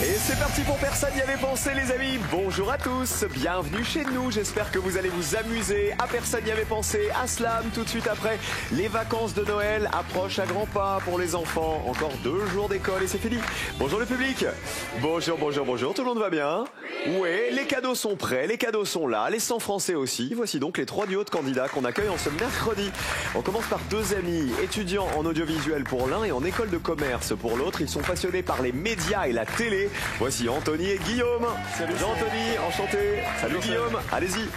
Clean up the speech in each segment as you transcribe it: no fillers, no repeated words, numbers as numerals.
Et c'est parti pour Personne n'y avait pensé, les amis. Bonjour à tous, bienvenue chez nous. J'espère que vous allez vous amuser. À Personne n'y avait pensé, à Slam tout de suite après. Les vacances de Noël approchent à grands pas pour les enfants. Encore 2 jours d'école et c'est fini. Bonjour le public. Bonjour, bonjour, bonjour. Tout le monde va bien? Oui, les cadeaux sont prêts, les cadeaux sont là, les 100 Français aussi. Voici donc les 3 duos de candidats qu'on accueille en ce mercredi. On commence par 2 amis, étudiants en audiovisuel pour l'un et en école de commerce pour l'autre. Ils sont passionnés par les médias et la télé. Voici Anthony et Guillaume. Salut Anthony, enchanté. Salut Guillaume, allez-y.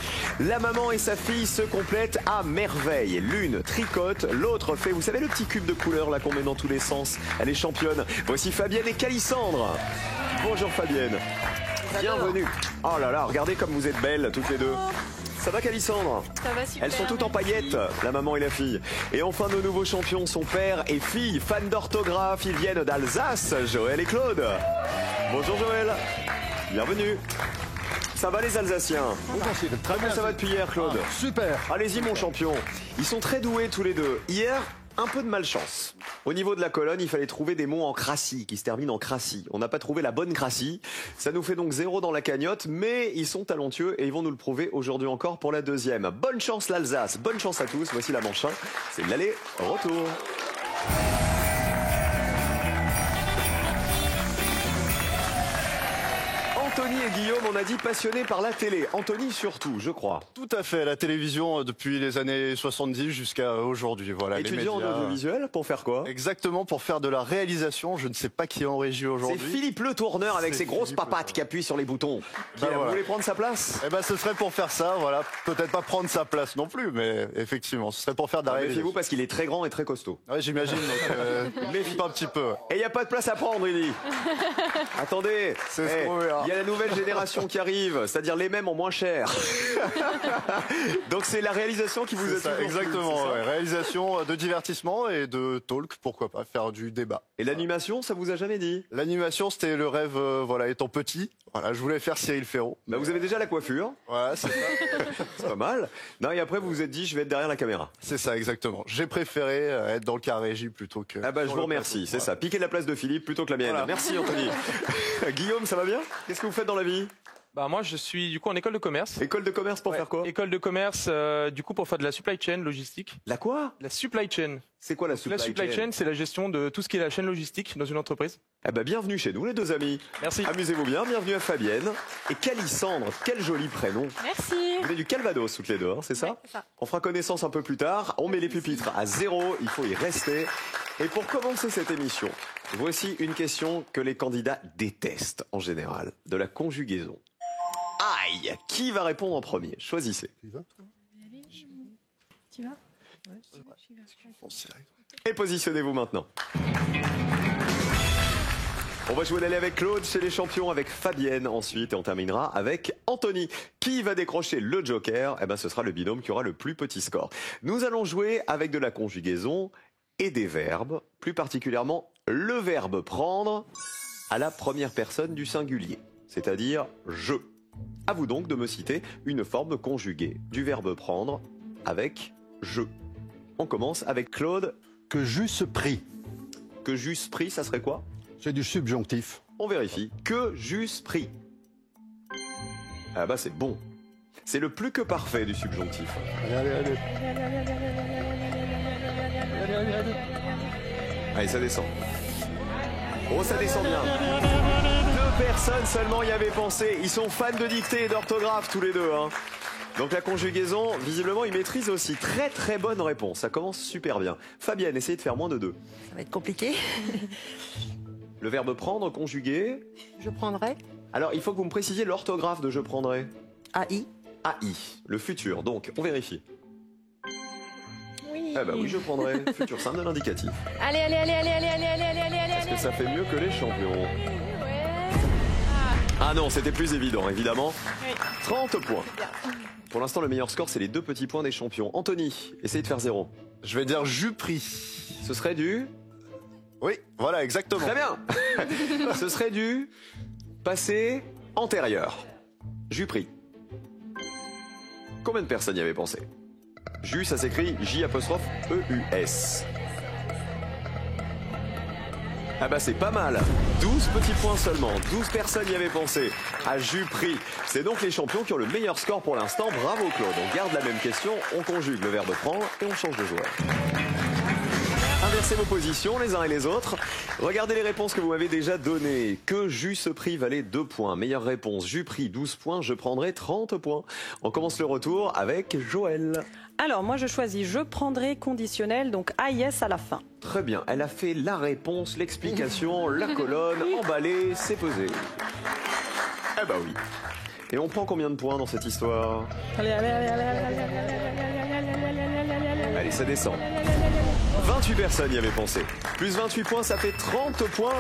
La maman et sa fille se complètent à merveille. L'une tricote, l'autre fait, vous savez, le petit cube de couleur là qu'on met dans tous les sens. Elle est championne. Voici Fabienne et Calissandre. Bonjour Fabienne. Bienvenue. Oh là là, regardez comme vous êtes belles toutes les deux. Ça va Calissandre? Ça va super. Elles sont toutes en paillettes, la maman et la fille. Et enfin nos nouveaux champions sont père et fille, fans d'orthographe, ils viennent d'Alsace, Joël et Claude. Bonjour Joël, bienvenue. Ça va les Alsaciens? Très bien, ça va depuis hier Claude. Super. Allez-y mon champion. Ils sont très doués tous les deux. Hier, un peu de malchance. Au niveau de la colonne, il fallait trouver des mots en crassis, qui se terminent en crassis. On n'a pas trouvé la bonne crassis. Ça nous fait donc 0 dans la cagnotte, mais ils sont talentueux et ils vont nous le prouver aujourd'hui encore pour la deuxième. Bonne chance l'Alsace, bonne chance à tous. Voici la manche 1. C'est l'aller-retour. Anthony et Guillaume, on a dit passionnés par la télé. Anthony surtout, je crois. Tout à fait, la télévision depuis les années 70 jusqu'à aujourd'hui. Voilà, Étudiant en les médias. audiovisuel, pour faire quoi? Exactement, pour faire de la réalisation. Je ne sais pas qui est en régie C'est aujourd'hui. Philippe Le Tourneur avec C'est ses grosses Philippe Le papates Tourneur. qui appuient sur les boutons. Bah Vous voilà. voulez prendre sa place? Eh ben, ce serait pour faire ça, voilà. Peut-être pas prendre sa place non plus, mais effectivement, ce serait pour faire de la Méfiez-vous réalisation. parce qu'il est très grand et très costaud. Ouais, j'imagine, donc méfie un petit peu. Et il n'y a pas de place à prendre, il dit. Attendez, C'est ce qu'on verra. il y a la nouvelle génération qui arrive, c'est-à-dire les mêmes en moins cher. Donc c'est la réalisation qui vous C'est a ça, toujours plu, exactement, c'est ça ouais. Réalisation de divertissement et de talk, pourquoi pas, faire du débat. Et l'animation, ça vous a jamais dit? L'animation, c'était le rêve, voilà, étant petit. Voilà, je voulais faire Cyril Ferraud. Bah, vous avez déjà la coiffure, Voilà, c'est ça. c'est pas mal. Non, et après vous vous êtes dit, je vais être derrière la caméra. C'est ça, exactement. J'ai préféré être dans le cas régie plutôt que... Ah bah je sur vous le remercie, plateau. c'est ça. Piquer la place de Philippe plutôt que la mienne. Voilà. Merci Anthony. Guillaume, ça va bien? Qu'est-ce que vous faites dans la vie? Bah moi je suis du coup en école de commerce. École de commerce pour Ouais, faire quoi? École de commerce du coup pour faire de la supply chain logistique. La quoi? La supply chain. C'est quoi la supply La supply chain, c'est la gestion de tout ce qui est la chaîne logistique dans une entreprise. Eh ben, bienvenue chez nous les deux amis. Merci. Amusez-vous bien, bienvenue à Fabienne. Et Calissandre, quel joli prénom. Merci. Vous venez du Calvados toutes les deux, hein, c'est ça? Ouais, c'est ça. On fera connaissance un peu plus tard. On met les pupitres à 0, il faut y rester. Et pour commencer cette émission, voici une question que les candidats détestent en général, de la conjugaison. Aïe! Qui va répondre en premier? Choisissez. Tu vas? Et positionnez-vous maintenant. On va jouer l'aller avec Claude chez les champions, avec Fabienne ensuite, et on terminera avec Anthony. Qui va décrocher le joker? Eh ben, ce sera le binôme qui aura le plus petit score. Nous allons jouer avec de la conjugaison et des verbes, plus particulièrement le verbe prendre à la première personne du singulier, c'est-à-dire je. À vous donc de me citer une forme conjuguée du verbe prendre avec je. On commence avec Claude. Que j'eusse pris. Que j'eusse pris, ça serait quoi? C'est du subjonctif. On vérifie. Que j'eusse pris. Ah bah c'est bon. C'est le plus que parfait du subjonctif. Allez, ça descend. Oh, ça descend bien. 2 personnes seulement y avaient pensé. Ils sont fans de dictée et d'orthographe tous les deux, hein. Donc la conjugaison, visiblement, ils maîtrisent aussi. Très très bonne réponse. Ça commence super bien. Fabienne, essayez de faire moins de 2. Ça va être compliqué. Le verbe prendre, conjugué. Je prendrai Alors, il faut que vous me précisiez l'orthographe de je prendrai. AI. AI, le futur. Donc, on vérifie. Oui. Eh ben oui, je prendrai. Futur simple de l'indicatif. Allez, allez, allez, allez, allez, allez, allez, allez, allez. Est-ce que ça fait mieux que les champions? Ouais. Ah non, c'était plus évident, évidemment. Oui. 30 points. Bien. Pour l'instant, le meilleur score, c'est les 2 petits points des champions. Anthony, essayez de faire 0. Je vais dire j'eus pris. Ce serait du... Oui, voilà, exactement. Très bien. Ce serait du passé antérieur. J'eus pris. Combien de personnes y avaient pensé? Jus, ça s'écrit J''EUS. Ah bah c'est pas mal. 12 petits points seulement. 12 personnes y avaient pensé. À Jupri. C'est donc les champions qui ont le meilleur score pour l'instant. Bravo Claude. On garde la même question, on conjugue le verbe prendre et on change de joueur. Inversez vos positions les uns et les autres. Regardez les réponses que vous m'avez déjà données. Que Juste Prix valait 2 points. Meilleure réponse, Jupri 12 points, je prendrai 30 points. On commence le retour avec Joël. Alors, moi, je choisis je prendrai conditionnel, donc AIS à la fin. Très bien, elle a fait la réponse, l'explication, la colonne, emballée, c'est pesé. Eh bah oui. Et on prend combien de points dans cette histoire? Allez. Allez, ça descend. 28 personnes y avaient pensé. Plus 28 points, ça fait 30 points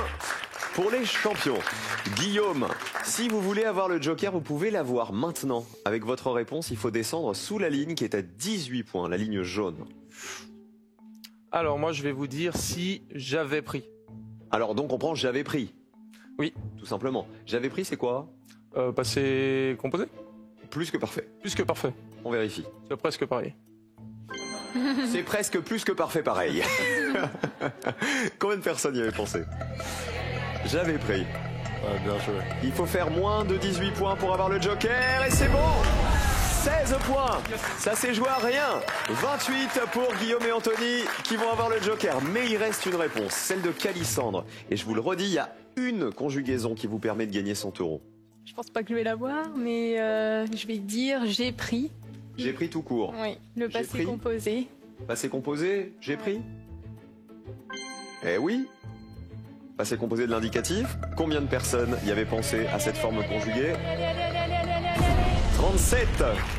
pour les champions. Guillaume, si vous voulez avoir le joker, vous pouvez l'avoir maintenant. Avec votre réponse, il faut descendre sous la ligne qui est à 18 points, la ligne jaune. Alors moi je vais vous dire si j'avais pris. Alors donc on prend j'avais pris. Oui. Tout simplement. J'avais pris, c'est quoi? Passé composé. Plus que parfait. Plus que parfait. On vérifie. C'est presque pareil. C'est presque plus que parfait pareil. Combien de personnes y avaient pensé? J'avais pris. Ouais, bien joué. Il faut faire moins de 18 points pour avoir le joker et c'est bon. 16 points. Ça s'est joué à rien. 28 pour Guillaume et Anthony qui vont avoir le joker. Mais il reste une réponse, celle de Calissandre. Et je vous le redis, il y a une conjugaison qui vous permet de gagner 100 euros. Je pense pas que je vais l'avoir, mais je vais dire j'ai pris. J'ai pris tout court. Oui, le J'ai passé pris. composé. Passé composé, j'ai pris. Eh oui. Passé composé de l'indicatif. Combien de personnes y avaient pensé à cette forme conjuguée?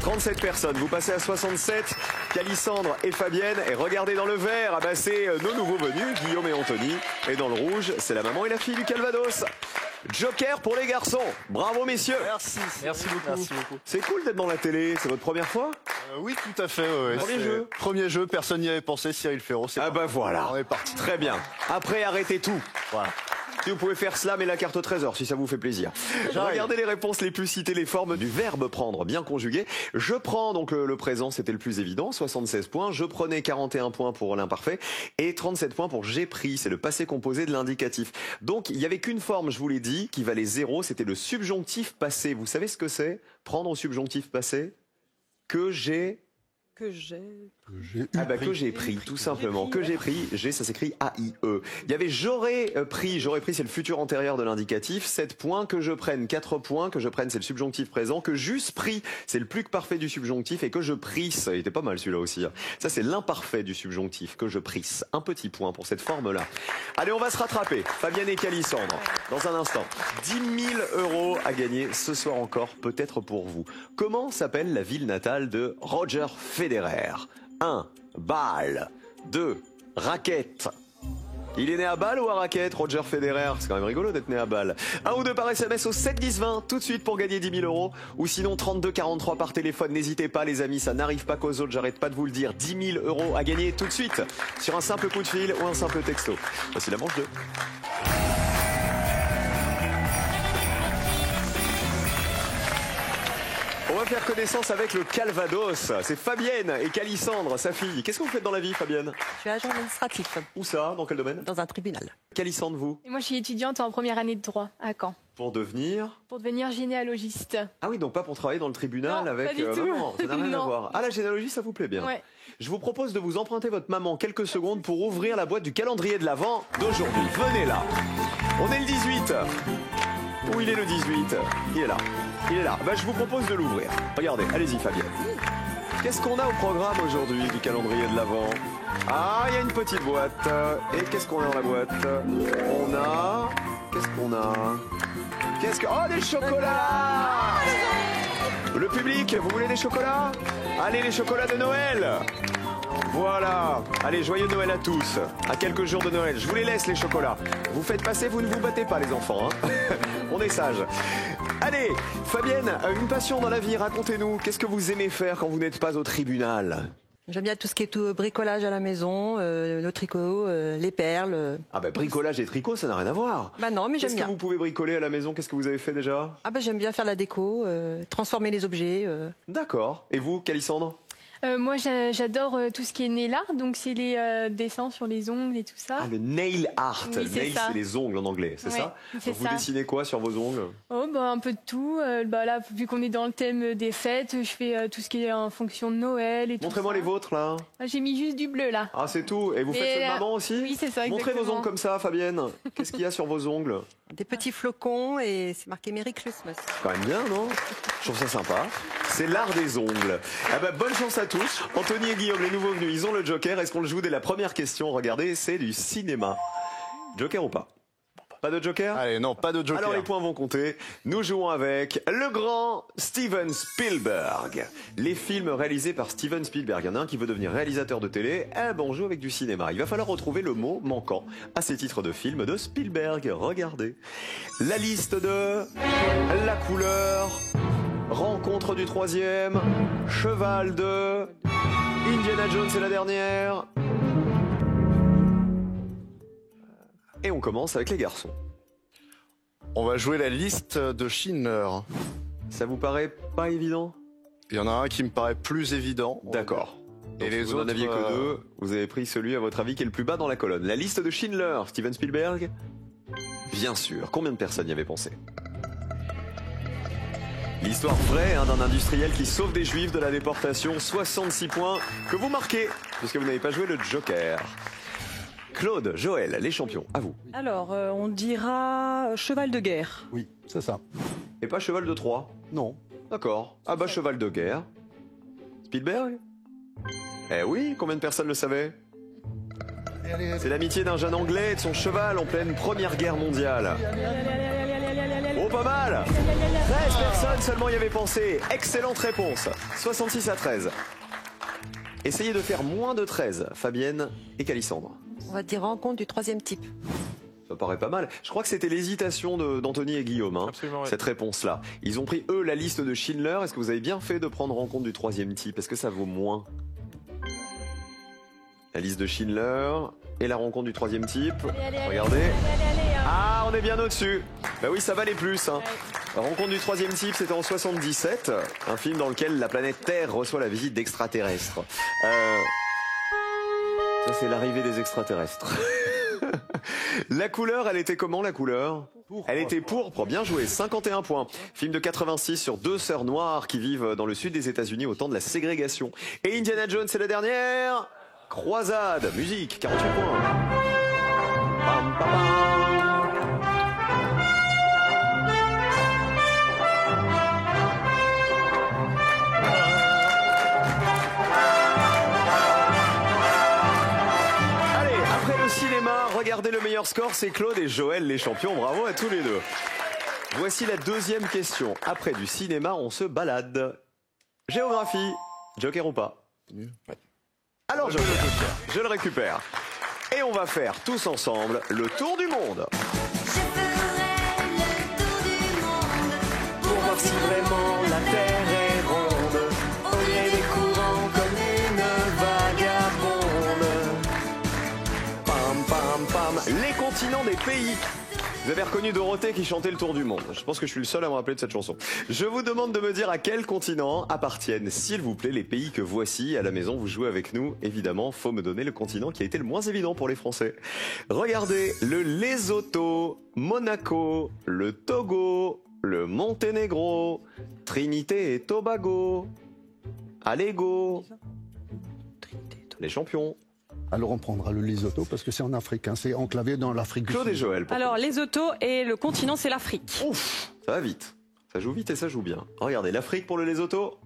37 personnes. Vous passez à 67. Calissandre et Fabienne. Et regardez dans le vert. Ah bah c'est nos nouveaux venus, Guillaume et Anthony. Et dans le rouge, c'est la maman et la fille du Calvados. Joker pour les garçons. Bravo messieurs. Merci beaucoup. Merci beaucoup. C'est cool d'être dans la télé. C'est votre première fois? Oui, tout à fait. Ouais, Premier c'est- jeu. Premier jeu, personne n'y avait pensé. Cyril Ferraud, c'est Ah parti. bah voilà. On est parti. Très bien. Après, arrêtez tout. Voilà. Si vous pouvez faire cela, mais la carte au trésor, si ça vous fait plaisir. Regardez les réponses les plus citées, les formes du verbe prendre, bien conjugué. Je prends, donc le présent, c'était le plus évident, 76 points. Je prenais 41 points pour l'imparfait et 37 points pour j'ai pris, c'est le passé composé de l'indicatif. Donc, il n'y avait qu'une forme, je vous l'ai dit, qui valait 0, c'était le subjonctif passé. Vous savez ce que c'est? Prendre au subjonctif passé? Que j'ai... Ah bah que j'ai pris, tout simplement. Que j'ai pris, j'ai, ça s'écrit A-I-E. Il y avait j'aurais pris c'est le futur antérieur de l'indicatif, 7 points, que je prenne 4 points, que je prenne c'est le subjonctif présent, que j'eusse pris, c'est le plus que parfait du subjonctif, et que je prisse, il était pas mal celui-là aussi. Ça c'est l'imparfait du subjonctif, que je prisse. Un petit point pour cette forme-là. Allez, on va se rattraper. Fabienne et Calissandre, dans un instant. 10 000 euros à gagner ce soir encore, peut-être pour vous. Comment s'appelle la ville natale de Roger Federer? 1. Bâle. 2. Raquette. Il est né à Bâle ou à Raquette, Roger Federer? C'est quand même rigolo d'être né à Bâle. 1 ou 2 par SMS au 7 10 20, tout de suite pour gagner 10 000 euros. Ou sinon 32 43 par téléphone. N'hésitez pas les amis, ça n'arrive pas qu'aux autres, j'arrête pas de vous le dire. 10 000 euros à gagner tout de suite sur un simple coup de fil ou un simple texto. Voici la manche 2. On va faire connaissance avec le Calvados. C'est Fabienne et Calissandre, sa fille. Qu'est-ce que vous faites dans la vie, Fabienne? Je suis agent administratif Où ça? Dans quel domaine? dans un tribunal. Calissandre, vous? Et moi, je suis étudiante en première année de droit à Caen Pour devenir... pour devenir généalogiste. Ah oui, donc pas pour travailler dans le tribunal Non, avec pas du tout. maman. Ça n'a rien à Non. voir. Ah, la généalogie, ça vous plaît bien. Ouais. Je vous propose de vous emprunter votre maman quelques secondes pour ouvrir la boîte du calendrier de l'Avent d'aujourd'hui. Venez là. On est le 18. Où il est le 18? Il est là. Il est là. Bah, je vous propose de l'ouvrir. Regardez, allez-y Fabienne. Qu'est-ce qu'on a au programme aujourd'hui du calendrier de l'Avent? Ah, il y a une petite boîte. Et qu'est-ce qu'on a dans la boîte? On a... Qu'est-ce qu'on a? Oh, des chocolats! Le public, vous voulez des chocolats? Allez, les chocolats de Noël! Voilà. Allez, joyeux Noël à tous. À quelques jours de Noël. Je vous les laisse, les chocolats. Vous faites passer, vous ne vous battez pas, les enfants. Hein. On est sages. Allez, Fabienne, une passion dans la vie, racontez-nous. Qu'est-ce que vous aimez faire quand vous n'êtes pas au tribunal? J'aime bien tout ce qui est tout bricolage à la maison, le tricot, les perles. Ah bah bricolage et tricot, ça n'a rien à voir. Bah non, mais j'aime Qu'est-ce que bien. vous pouvez bricoler à la maison? Qu'est-ce que vous avez fait déjà? Ah bah j'aime bien faire la déco, transformer les objets. D'accord. Et vous, Calissandre? Moi, j'adore tout ce qui est nail art, donc c'est les dessins sur les ongles et tout ça. Ah, le nail art. Oui, c'est Nail, ça. c'est les ongles en anglais, c'est Ouais, ça? c'est Donc, vous ça. dessinez quoi sur vos ongles? Oh, bah, un peu de tout. Là, vu qu'on est dans le thème des fêtes, je fais tout ce qui est en fonction de Noël et tout ça. Montrez-moi les vôtres, là. Ah, j'ai mis juste du bleu, là. Ah, c'est tout. Et vous Mais, faites ceux de maman aussi? Oui, c'est ça, Montrez vos exactement. ongles comme ça, Fabienne. Qu'est-ce qu'il y a sur vos ongles? Des petits flocons et c'est marqué Merry Christmas. C'est quand même bien, non? Je trouve ça sympa. C'est l'art des ongles. Ah bah, bonne chance à tous. Anthony et Guillaume, les nouveaux venus, ils ont le Joker. Est-ce qu'on le joue dès la première question? Regardez, c'est du cinéma. Joker ou pas? Pas de Joker? Allez, non, pas de joker. Alors les points vont compter. Nous jouons avec le grand Steven Spielberg. Les films réalisés par Steven Spielberg. Il y en a un qui veut devenir réalisateur de télé. Eh ben on joue avec du cinéma. Il va falloir retrouver le mot manquant à ces titres de films de Spielberg. Regardez. La liste de La couleur, Rencontre du troisième, Cheval de, Indiana Jones c'est la dernière. Et on commence avec les garçons. On va jouer la liste de Schindler. Ça vous paraît pas évident? Il y en a un qui me paraît plus évident. D'accord. Et Donc, les vous n'en autres, aviez que deux. Vous avez pris celui, à votre avis, qui est le plus bas dans la colonne. La liste de Schindler, Steven Spielberg? Bien sûr. Combien de personnes y avaient pensé? L'histoire vraie d'un industriel qui sauve des juifs de la déportation. 66 points que vous marquez, puisque vous n'avez pas joué le Joker. Claude, Joël, les champions, à vous. Alors, on dira cheval de guerre. Oui, c'est ça. Et pas cheval de Troie? Non. D'accord. Ah bah cheval de guerre. Spielberg? Eh oui, combien de personnes le savaient? C'est l'amitié d'un jeune anglais et de son cheval en pleine première guerre mondiale. Oh, pas mal! 13 personnes seulement y avaient pensé. Excellente réponse. 66 à 13. Essayez de faire moins de 13, Fabienne et Calissandre. On va dire rencontre du troisième type. Ça paraît pas mal. Je crois que c'était l'hésitation d'Anthony et Guillaume, Absolument, ouais. cette réponse-là. Ils ont pris, eux, la liste de Schindler. Est-ce que vous avez bien fait de prendre rencontre du troisième type? Est-ce que ça vaut moins? La liste de Schindler et la rencontre du troisième type. Regardez. Ah, on est bien au-dessus. Bah oui, ça valait plus. La rencontre du troisième type, c'était en 77. Un film dans lequel la planète Terre reçoit la visite d'extraterrestres. Ça, c'est l'arrivée des extraterrestres. La couleur, elle était comment, la couleur? Elle était pourpre, bien joué, 51 points. Film de 86 sur deux sœurs noires qui vivent dans le sud des États-Unis au temps de la ségrégation. Et Indiana Jones, c'est la dernière. Croisade, musique, 48 points. Pam, pam, pam. Allez, après le cinéma, regardez le meilleur score, c'est Claude et Joël, les champions. Bravo à tous les deux. Voici la deuxième question. Après du cinéma, on se balade. Géographie, Joker ou pas? Alors Joker, je le récupère. Et on va faire tous ensemble le tour du monde. Je ferai le tour du monde Pour voir si vraiment la Terre est ronde. au gré des courants Comme une vagabonde. Pam pam pam. Les continents des pays. Vous avez reconnu Dorothée qui chantait le tour du monde. Je pense que je suis le seul à me rappeler de cette chanson. Je vous demande de me dire à quel continent appartiennent, s'il vous plaît, les pays que voici. À la maison, vous jouez avec nous. Évidemment, faut me donner le continent qui a été le moins évident pour les Français. Regardez, le Lesotho, Monaco, le Togo, le Monténégro, Trinité et Tobago. Allez go. Les champions. Alors on prendra le Lesotho parce que c'est en Afrique, c'est enclavé dans l'Afrique du Claude et Sud. Joël. pour Alors, Lesotho et le continent, c'est l'Afrique. Ouf, ça va vite. Ça joue vite et ça joue bien. Regardez, l'Afrique pour le Lesotho.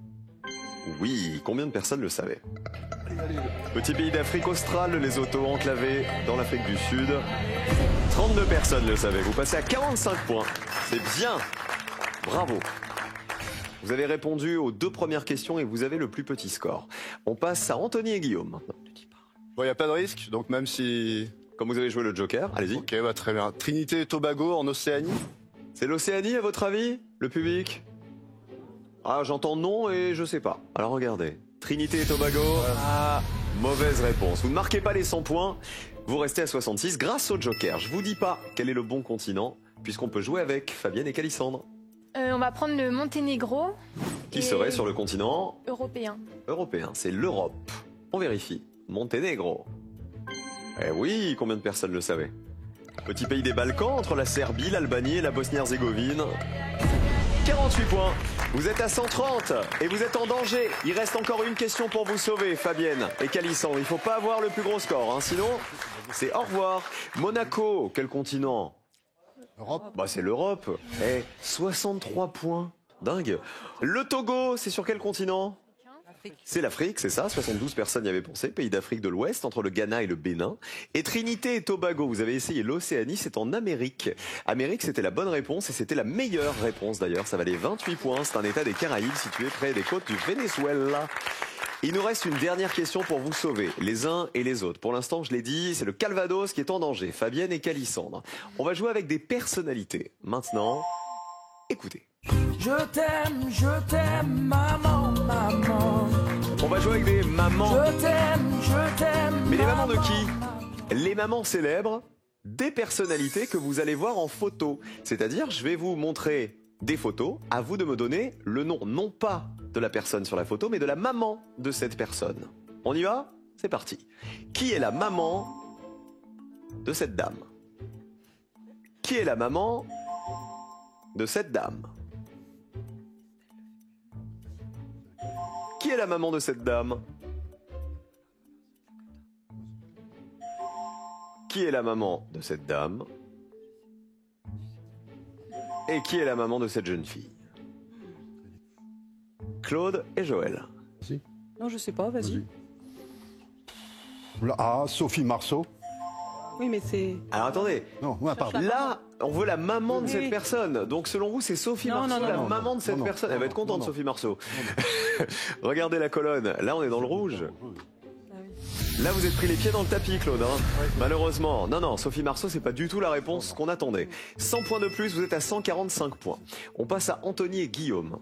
Oui, combien de personnes le savaient? Petit pays d'Afrique australe, le Lesotho, enclavé dans l'Afrique du Sud. 32 personnes le savaient. Vous passez à 45 points. C'est bien. Bravo. Vous avez répondu aux deux premières questions et vous avez le plus petit score. On passe à Anthony et Guillaume maintenant. Bon, il n'y a pas de risque, donc même si... Comme vous avez joué le Joker, allez-y. Ok, bah très bien. Trinité et Tobago en Océanie. C'est l'Océanie à votre avis, le public? Ah, j'entends non et je sais pas. Alors regardez. Trinité et Tobago. Ah, mauvaise réponse. Vous ne marquez pas les 100 points. Vous restez à 66 grâce au Joker. Je vous dis pas quel est le bon continent, puisqu'on peut jouer avec Fabienne et Calissandre. On va prendre le Monténégro. Qui Et serait sur le continent européen. européen? C'est l'Europe. On vérifie. Monténégro. Eh oui, combien de personnes le savaient? Petit pays des Balkans, entre la Serbie, l'Albanie et la Bosnie-Herzégovine. 48 points. Vous êtes à 130 et vous êtes en danger. Il reste encore une question pour vous sauver, Fabienne et Calisandre. Il faut pas avoir le plus gros score, hein, sinon c'est au revoir. Monaco, quel continent? Europe. Bah c'est l'Europe. 63 points. Dingue. Le Togo, c'est sur quel continent? C'est l'Afrique, c'est ça, 72 personnes y avaient pensé, pays d'Afrique de l'Ouest, entre le Ghana et le Bénin. Et Trinité et Tobago, vous avez essayé l'Océanie, c'est en Amérique. Amérique, c'était la bonne réponse et c'était la meilleure réponse d'ailleurs, ça valait 28 points, c'est un état des Caraïbes situé près des côtes du Venezuela. Il nous reste une dernière question pour vous sauver, les uns et les autres. Pour l'instant, je l'ai dit, c'est le Calvados qui est en danger, Fabienne et Calisandre. On va jouer avec des personnalités. Maintenant, écoutez. Je t'aime, maman, maman. On va jouer avec des mamans. Je t'aime. Mais les mamans de qui? Les mamans célèbres des personnalités que vous allez voir en photo. C'est-à-dire, je vais vous montrer des photos, à vous de me donner le nom, non pas de la personne sur la photo, mais de la maman de cette personne. On y va? C'est parti. Qui est la maman de cette dame? Qui est la maman de cette dame? Qui est la maman de cette dame? Qui est la maman de cette dame? Et qui est la maman de cette jeune fille? Claude et Joël. Non, je sais pas, vas-y. Ah, Sophie Marceau. Oui, mais c'est... Alors attendez, Non, pardon. là, on veut la maman de Oui, cette oui. personne. Donc selon vous, c'est Sophie Non, Marceau, non, la non, maman de cette non, personne. Elle va être contente, non. Sophie Marceau. Regardez la colonne. Là, on est dans le rouge. Là, vous êtes pris les pieds dans le tapis, Claude. Hein. Malheureusement. Non, Sophie Marceau, c'est pas du tout la réponse qu'on attendait. 100 points de plus, vous êtes à 145 points. On passe à Anthony et Guillaume.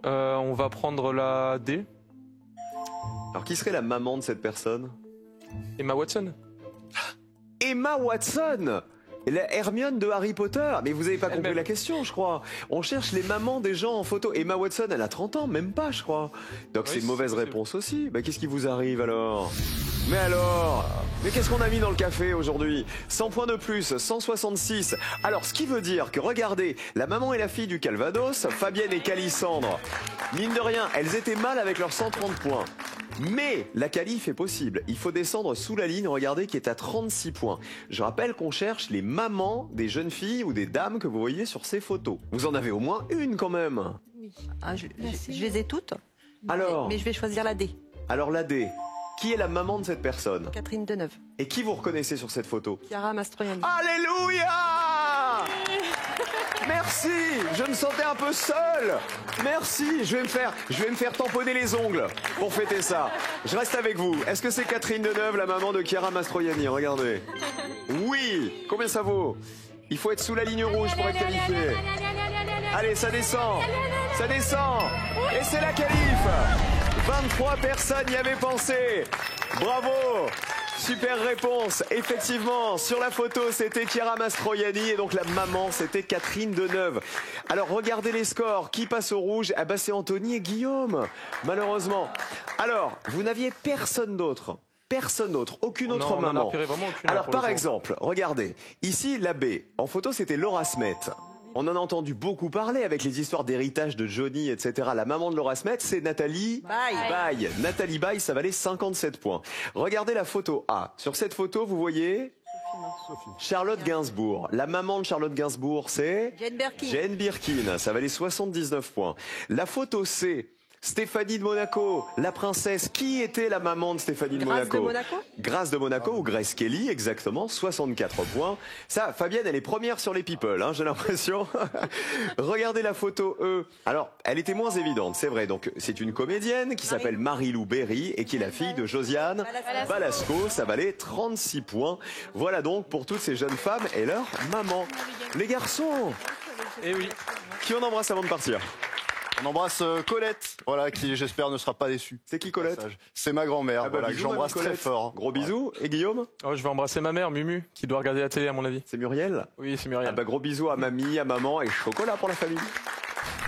On va prendre la D. Alors, qui serait la maman de cette personne? Emma Watson. Emma Watson, la Hermione de Harry Potter. Mais vous avez pas compris Elle-même. la question, je crois. On cherche les mamans des gens en photo. Emma Watson, elle a 30 ans, même pas, je crois. Donc Oui, c'est une mauvaise c'est possible. réponse aussi. Bah, qu'est-ce qui vous arrive alors? Mais alors? Mais qu'est-ce qu'on a mis dans le café aujourd'hui? 100 points de plus, 166. Alors, ce qui veut dire que, regardez, la maman et la fille du Calvados, Fabienne et Calisandre, mine de rien, elles étaient mal avec leurs 130 points. Mais la qualif est possible. Il faut descendre sous la ligne, regardez, qui est à 36 points. Je rappelle qu'on cherche les mamans des jeunes filles ou des dames que vous voyez sur ces photos. Vous en avez au moins une quand même. Ah, je les ai toutes. Alors, Mais je vais choisir la D. alors la D. Qui est la maman de cette personne? Catherine Deneuve. Et qui vous reconnaissez sur cette photo? Chiara Mastroianni. Alléluia! Merci, je me sentais un peu seul. Merci, je vais me faire tamponner les ongles pour fêter ça. Je reste avec vous. Est-ce que c'est Catherine Deneuve, la maman de Chiara Mastroianni? Regardez. Oui, combien ça vaut? Il faut être sous la ligne rouge pour être qualifié. Allez, ça descend. Ça descend. Et c'est la qualif. 23 personnes y avaient pensé. Bravo. Super réponse. Effectivement, sur la photo, c'était Chiara Mastroianni et donc la maman, c'était Catherine Deneuve. Alors, regardez les scores. Qui passe au rouge? Ah bah, c'est Anthony et Guillaume, malheureusement. Alors, vous n'aviez personne d'autre. Personne d'autre, aucune autre Non, on en a maman. repéré vraiment aucune, Alors, pour par le coup. exemple, regardez. Ici, la B. En photo, c'était Laura Smet. On en a entendu beaucoup parler avec les histoires d'héritage de Johnny, etc. La maman de Laura Smet, c'est Nathalie Baye. Nathalie Baye, ça valait 57 points. Regardez la photo A. Sur cette photo, vous voyez Charlotte Gainsbourg. La maman de Charlotte Gainsbourg, c'est Jane Birkin. Jane Birkin. Ça valait 79 points. La photo C. Stéphanie de Monaco, la princesse. Qui était la maman de Stéphanie de Grâce Monaco? de Monaco Grâce de Monaco ou Grace Kelly, exactement, 64 points. Ça, Fabienne, elle est première sur les people, hein, j'ai l'impression. Regardez la photo E. Alors, elle était moins évidente, c'est vrai. Donc, c'est une comédienne qui s'appelle Marie-Lou Berry et qui est la fille de Josiane Balasco. Ça valait 36 points. Voilà donc pour toutes ces jeunes femmes et leur maman. Les garçons, Eh oui. qui on embrasse avant de partir? On embrasse Colette, voilà, qui j'espère ne sera pas déçue. C'est qui Colette? C'est ma grand-mère, Ah bah, voilà, que bisous, j'embrasse mamie très Colette. fort. Gros bisous. Et Guillaume? Oh, je vais embrasser ma mère, Mumu, qui doit regarder la télé à mon avis. C'est Muriel? Oui, c'est Muriel. Ah bah gros bisous à mamie, à maman et chocolat pour la famille.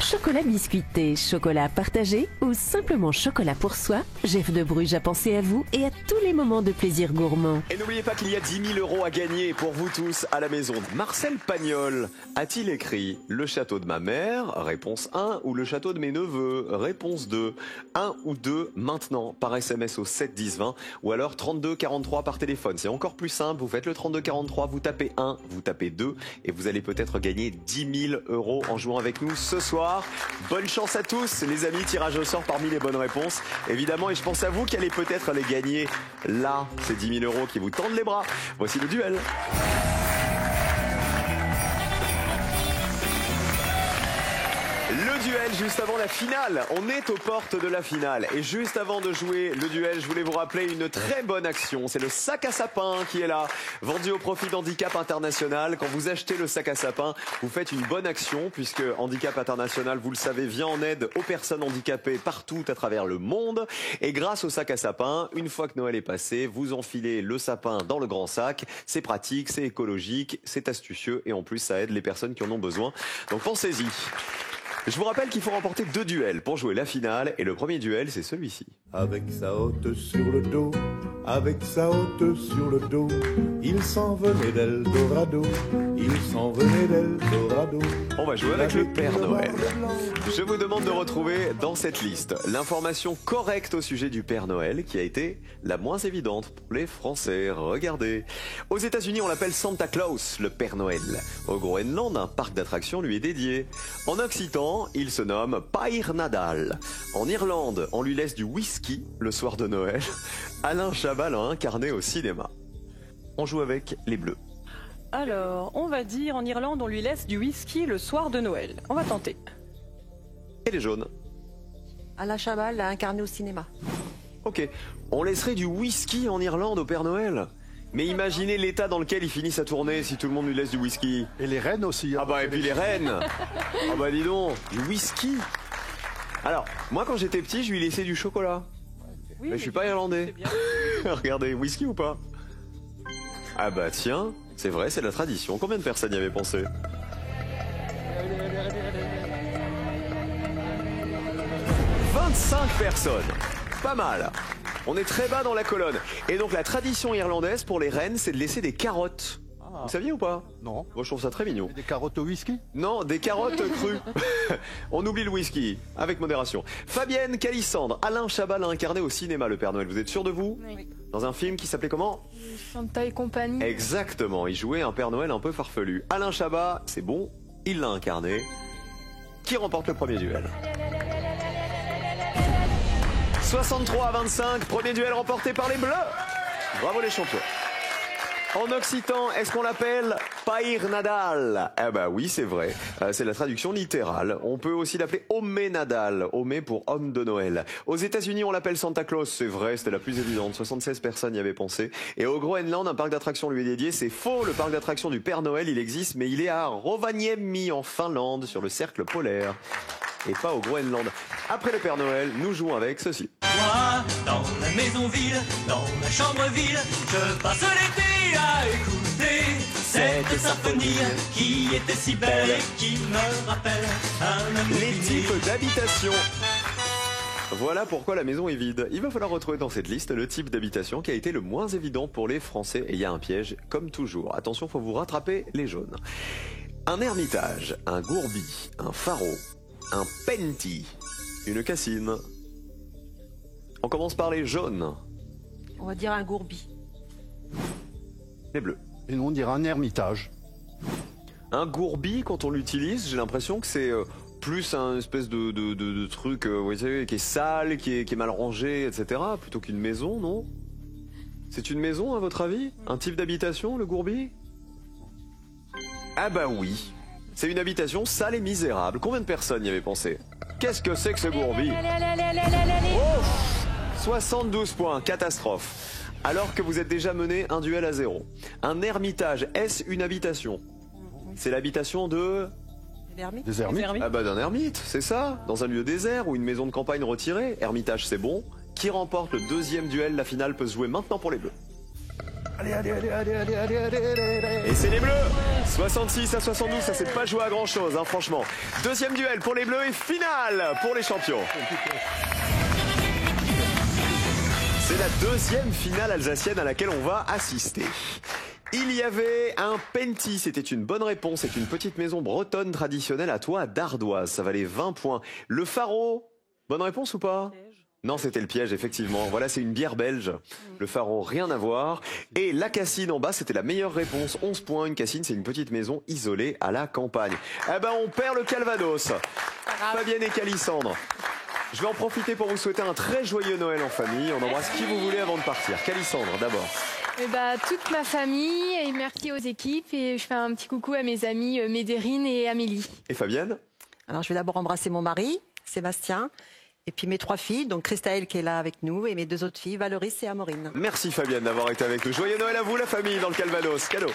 Chocolat biscuité, chocolat partagé ou simplement chocolat pour soi, Jeff de Bruges a pensé à vous et à tous les moments de plaisir gourmand. Et n'oubliez pas qu'il y a 10 000 € à gagner pour vous tous à la maison. Marcel Pagnol a-t-il écrit le château de ma mère, réponse 1, ou le château de mes neveux, réponse 2. 1 ou 2 maintenant par SMS au 7 10 20 ou alors 32 43 par téléphone. C'est encore plus simple, vous faites le 32 43, vous tapez 1, vous tapez 2 et vous allez peut-être gagner 10 000 € en jouant avec nous ce soir. Bonne chance à tous les amis, tirage au sort parmi les bonnes réponses évidemment, et je pense à vous qui allez peut-être les gagner là, ces 10 000 € qui vous tendent les bras. Voici le duel. Le duel juste avant la finale. On est aux portes de la finale. Et juste avant de jouer le duel, je voulais vous rappeler une très bonne action. C'est le sac à sapin qui est là, vendu au profit d'Handicap International. Quand vous achetez le sac à sapin, vous faites une bonne action puisque Handicap International, vous le savez, vient en aide aux personnes handicapées partout à travers le monde. Et grâce au sac à sapin, une fois que Noël est passé, vous enfilez le sapin dans le grand sac. C'est pratique, c'est écologique, c'est astucieux et en plus ça aide les personnes qui en ont besoin. Donc pensez-y. Je vous rappelle qu'il faut remporter 2 duels pour jouer la finale et le premier duel c'est celui-ci. Avec sa hotte sur le dos, avec sa hotte sur le dos, il s'en venait d'Eldorado, il s'en venait d'Eldorado. On va jouer avec le Père Noël. Je vous demande de retrouver dans cette liste l'information correcte au sujet du Père Noël qui a été la moins évidente pour les Français. Regardez. Aux États-Unis, on l'appelle Santa Claus, le Père Noël. Au Groenland, un parc d'attractions lui est dédié. En Occitan, il se nomme Pair Nadal. En Irlande, on lui laisse du whisky le soir de Noël. Alain Chabat l'a incarné au cinéma. On joue avec les bleus. Alors, on va dire en Irlande, on lui laisse du whisky le soir de Noël. On va tenter. Et les jaunes. Alain Chabat l'a incarné au cinéma. Ok, on laisserait du whisky en Irlande au Père Noël. Mais imaginez l'état dans lequel il finit sa tournée si tout le monde lui laisse du whisky. Et les rennes aussi. Hein. Ah bah et puis les rennes. Ah bah dis donc, du whisky. Alors, moi quand j'étais petit, je lui laissais du chocolat. Oui, mais je suis pas irlandais. Regardez, whisky ou pas? Ah bah tiens, c'est vrai, c'est la tradition. Combien de personnes y avaient pensé? 25 personnes. Pas mal. On est très bas dans la colonne. Et donc la tradition irlandaise pour les rennes, c'est de laisser des carottes. Ah. Vous saviez ou pas? Non. Moi je trouve ça très mignon. Des carottes au whisky? Non, des carottes crues. On oublie le whisky, avec modération. Fabienne Calissandre, Alain Chabat l'a incarné au cinéma le Père Noël. Vous êtes sûr de vous? Oui. Dans un film qui s'appelait comment? Santa et compagnie. Exactement, il jouait un Père Noël un peu farfelu. Alain Chabat, c'est bon, il l'a incarné. Qui remporte le premier duel? 63 à 25, premier duel remporté par les Bleus. Bravo les champions. En occitan, est-ce qu'on l'appelle Pair Nadal? Eh ben oui, c'est vrai. C'est la traduction littérale. On peut aussi l'appeler Homé Nadal. Homé pour homme de Noël. Aux États-Unis, on l'appelle Santa Claus. C'est vrai, c'était la plus évidente. 76 personnes y avaient pensé. Et au Groenland, un parc d'attractions lui est dédié. C'est faux. Le parc d'attractions du Père Noël, il existe, mais il est à Rovaniemi en Finlande, sur le cercle polaire. Et pas au Groenland. Après le Père Noël, nous jouons avec ceci. Moi, dans la maison vide, dans ma chambre vide, je passe l'été à écouter cette symphonie qui était si belle et qui me rappelle un amour Les fini. types d'habitation. Voilà pourquoi la maison est vide. Il va falloir retrouver dans cette liste le type d'habitation qui a été le moins évident pour les Français. Et il y a un piège, comme toujours. Attention, faut vous rattraper les jaunes. Un ermitage, un gourbi, un pharaon, un penty, une cassine. On commence par les jaunes. On va dire un gourbi. Les bleus. Et nous on dirait un ermitage. Un gourbi, quand on l'utilise, j'ai l'impression que c'est plus un espèce de truc vous savez, qui est sale, qui est mal rangé, etc. Plutôt qu'une maison, non? C'est une maison à votre avis? Un type d'habitation, le gourbi? Ah bah oui. C'est une habitation sale et misérable. Combien de personnes y avaient pensé? Qu'est-ce que c'est que ce gourbi? Oh, 72 points, catastrophe. Alors que vous êtes déjà mené un duel à 0. Un ermitage, est-ce une habitation? C'est l'habitation de... Des ermites. Ah bah d'un ermite, c'est ça. Dans un lieu désert ou une maison de campagne retirée. Ermitage, c'est bon. Qui remporte le deuxième duel? La finale peut se jouer maintenant pour les Bleus. Allez, allez, allez, allez, allez, allez, allez, allez, allez. Et c'est les Bleus. 66 à 72, ça c'est pas joué à grand chose, hein, franchement. Deuxième duel pour les Bleus et finale pour les champions. C'est la deuxième finale alsacienne à laquelle on va assister. Il y avait un penty, c'était une bonne réponse. C'est une petite maison bretonne traditionnelle à toit d'ardoise. Ça valait 20 points. Le Faro, bonne réponse ou pas ? Non, c'était le piège, effectivement. Voilà, c'est une bière belge. Le Faro, rien à voir. Et la Cassine en bas, c'était la meilleure réponse. 11 points. Une Cassine, c'est une petite maison isolée à la campagne. Eh ben, on perd le Calvados. Fabienne et Calissandre. Je vais en profiter pour vous souhaiter un très joyeux Noël en famille. On embrasse qui vous voulez avant de partir. Calissandre, d'abord. Eh bah, toute ma famille et merci aux équipes et je fais un petit coucou à mes amis Médérine et Amélie. Et Fabienne ? Alors, je vais d'abord embrasser mon mari, Sébastien, et puis mes 3 filles, donc Christaël qui est là avec nous, et mes 2 autres filles, Valoris et Amorine. Merci Fabienne d'avoir été avec nous. Joyeux Noël à vous, la famille, dans le Calvados. Cadeau.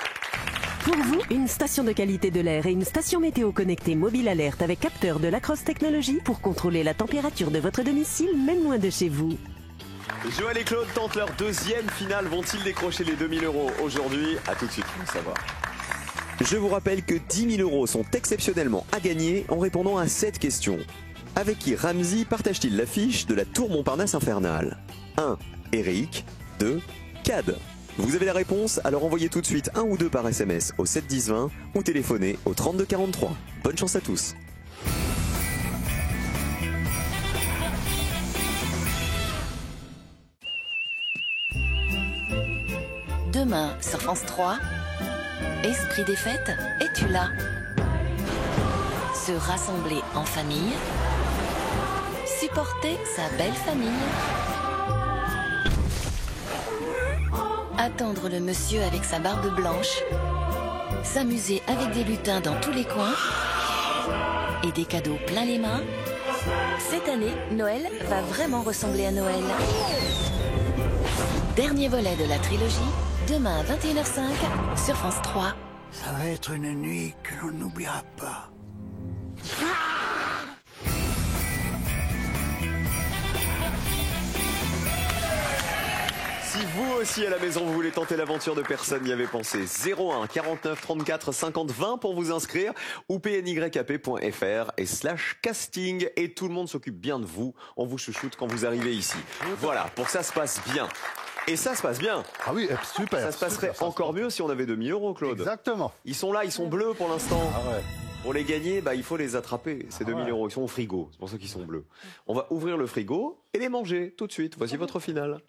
Pour vous, une station de qualité de l'air et une station météo connectée mobile alerte avec capteur de Lacrosse Technologies pour contrôler la température de votre domicile, même loin de chez vous. Joël et Claude tentent leur deuxième finale. Vont-ils décrocher les 2000 € aujourd'hui? À tout de suite pour le savoir. Je vous rappelle que 10 000 € sont exceptionnellement à gagner en répondant à cette question. Avec qui Ramsey partage-t-il l'affiche de la Tour Montparnasse infernale? 1. Eric. 2. Cad. Vous avez la réponse, alors envoyez tout de suite 1 ou 2 par SMS au 7 10 20 ou téléphonez au 32 43. Bonne chance à tous. Demain sur France 3, Esprit des fêtes, es-tu là? Se rassembler en famille, supporter sa belle famille, attendre le monsieur avec sa barbe blanche, s'amuser avec des lutins dans tous les coins et des cadeaux plein les mains. Cette année, Noël va vraiment ressembler à Noël. Dernier volet de la trilogie, demain à 21h05 sur France 3. Ça va être une nuit que l'on n'oubliera pas. Si vous aussi à la maison vous voulez tenter l'aventure de Personne n'y avait pensé, 01 49 34 50 20 pour vous inscrire ou pnyap.fr et /casting et tout le monde s'occupe bien de vous, on vous chouchoute quand vous arrivez ici. Voilà, pour que ça se passe bien. Et ça se passe bien. Ah oui, super. Ça se passerait encore mieux si on avait 2000 €, Claude. Exactement. Ils sont là, ils sont bleus pour l'instant. Ah ouais. Pour les gagner, bah, il faut les attraper. Ces 2000 €, ils sont au frigo. C'est pour ça qu'ils sont bleus. On va ouvrir le frigo et les manger tout de suite. Voici votre finale.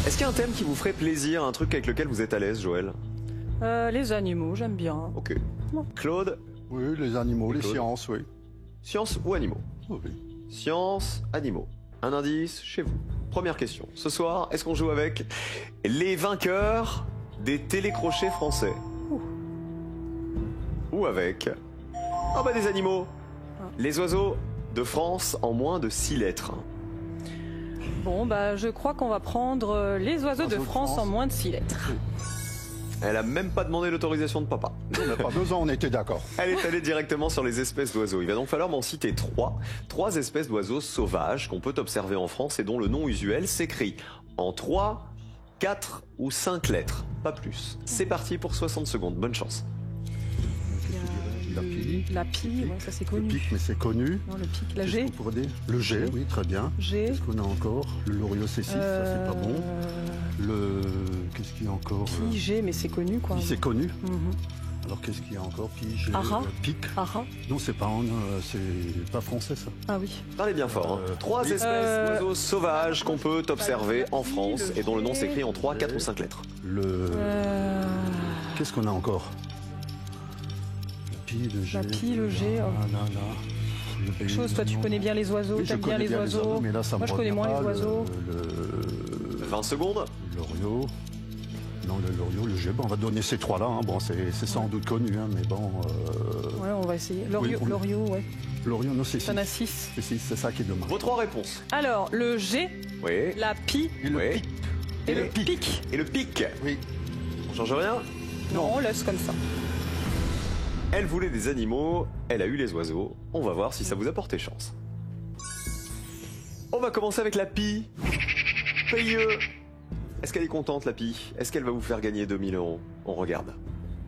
Est-ce qu'il y a un thème qui vous ferait plaisir, un truc avec lequel vous êtes à l'aise, Joël? Les animaux, j'aime bien. Ok. Claude? Oui, les animaux, les Claude. sciences, oui. Sciences ou animaux? Oui. Sciences, animaux. Un indice chez vous. Première question. Ce soir, est-ce qu'on joue avec les vainqueurs des télécrochets français? Ou avec des animaux. Les oiseaux de France en moins de 6 lettres. Bon, bah, je crois qu'on va prendre les oiseaux de France en moins de 6 lettres. Elle a même pas demandé l'autorisation de papa. On n'a pas besoin, on était d'accord. Elle est allée directement sur les espèces d'oiseaux. Il va donc falloir m'en citer 3. 3 espèces d'oiseaux sauvages qu'on peut observer en France et dont le nom usuel s'écrit en 3, 4 ou 5 lettres. Pas plus. C'est parti pour 60 secondes. Bonne chance. La pie, ouais, ça c'est connu. Le pic, mais c'est connu. Non, le pic, la Qu'est-ce G. qu'on pourrait dire Le G, oui, très bien. G. Qu'est-ce qu'on a encore? Le loriot C6, ça c'est pas bon. Qu'est-ce qu'il y a encore? Pie, G, mais c'est connu quoi. C'est connu. Mhm. Alors qu'est-ce qu'il y a encore? Pie, G, Ara. pic. Ara. Non, c'est pas français ça. Ah oui. Parlez bien fort. 3 espèces d'oiseaux sauvages qu'on peut observer en France et dont le nom s'écrit en 3, 4 ou 5 lettres. Qu'est-ce qu'on a encore? La pie, le G. Quelque chose, toi tu connais bien les oiseaux, Oui, t'aimes bien les oiseaux. Mais là, ça moi je connais moins les oiseaux. 20 secondes. Loriot. Non, le loriot, le G. Bon, on va donner ces 3-là. Hein. Bon, c'est sans doute connu, hein, mais bon. Ouais, on va essayer. Loriot, oui, Loriot, ouais. Loriot, non, c'est 6. T'en as 6. C'est 6, c'est ça qui est dommage. Vos 3 réponses. Alors, le G, Oui. la pie Et le pic. et le pic. Et le pic. Oui. On change rien? Non, on laisse comme ça. Elle voulait des animaux, elle a eu les oiseaux. On va voir si ça vous a porté chance. On va commencer avec la pie. Payeux. Est-ce qu'elle est contente, la Pie? Est-ce qu'elle va vous faire gagner 2000 €? On regarde.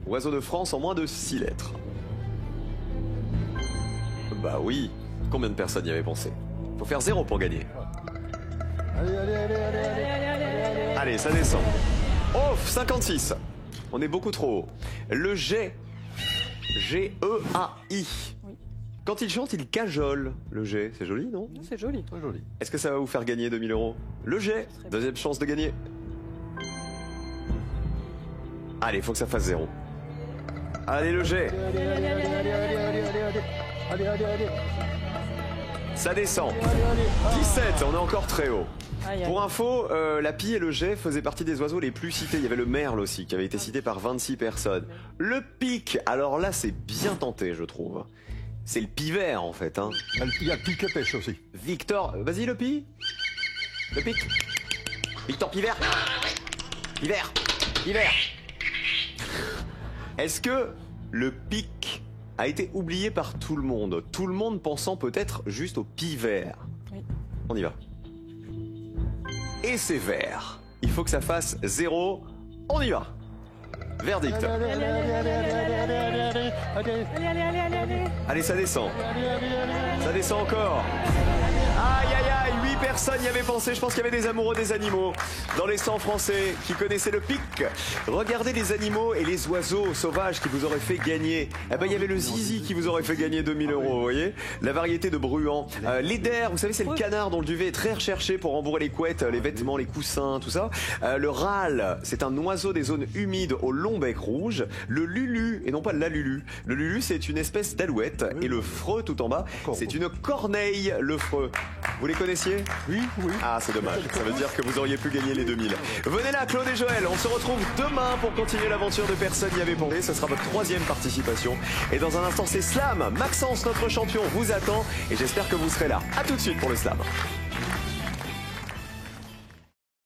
Oiseau de France en moins de 6 lettres. Bah oui. Combien de personnes y avaient pensé? Faut faire 0 pour gagner. Allez, ça descend. Oh, 56. On est beaucoup trop haut. Le G. G-E-A-I. Quand il chante, il cajole. Le G, c'est joli, non? C'est joli. Très joli. Est-ce que ça va vous faire gagner 2000 €? Le G. Deuxième chance de gagner. Allez, faut que ça fasse 0. Allez, le G. Ça descend. 17, on est encore très haut. Pour info, la pie et le jet faisaient partie des oiseaux les plus cités. Il y avait le merle aussi, qui avait été cité par 26 personnes. Le pic, alors là, c'est bien tenté, je trouve. C'est le pivert, en fait. Hein. Il y a le pic à pêche aussi. Victor, vas-y, le pi. Le pic. Victor Pivert. Pivert. Pivert. Est-ce que le pic a été oublié par tout le monde? Tout le monde pensant peut-être juste au pivert. Oui. On y va. Et c'est vert. Il faut que ça fasse 0. On y va. Verdict. Allez, ça descend. Ça descend encore. Aïe, aïe, aïe, 8 personnes y avaient pensé. Je pense qu'il y avait des amoureux des animaux dans les 100 Français qui connaissaient le pic. Regardez les animaux et les oiseaux sauvages qui vous auraient fait gagner. Eh ben, il y avait le zizi qui vous aurait fait gagner 2000 €, vous voyez. La variété de bruants. L'eider, vous savez, c'est le canard dont le duvet est très recherché pour rembourrer les couettes, les vêtements, les coussins, tout ça. Le râle, c'est un oiseau des zones humides au long bec rouge. Le lulu, et non pas la lulu. Le lulu, c'est une espèce d'alouette. Et le freux tout en bas, c'est une corneille, le freux. Vous les connaissiez? Oui, oui. Ah, c'est dommage. Ça veut dire que vous auriez pu gagner les 2000. Venez là, Claude et Joël. On se retrouve demain pour continuer l'aventure de Personne n'y avait pensé. Ce sera votre 3e participation. Et dans un instant, c'est Slam. Maxence, notre champion, vous attend. Et j'espère que vous serez là. À tout de suite pour le Slam.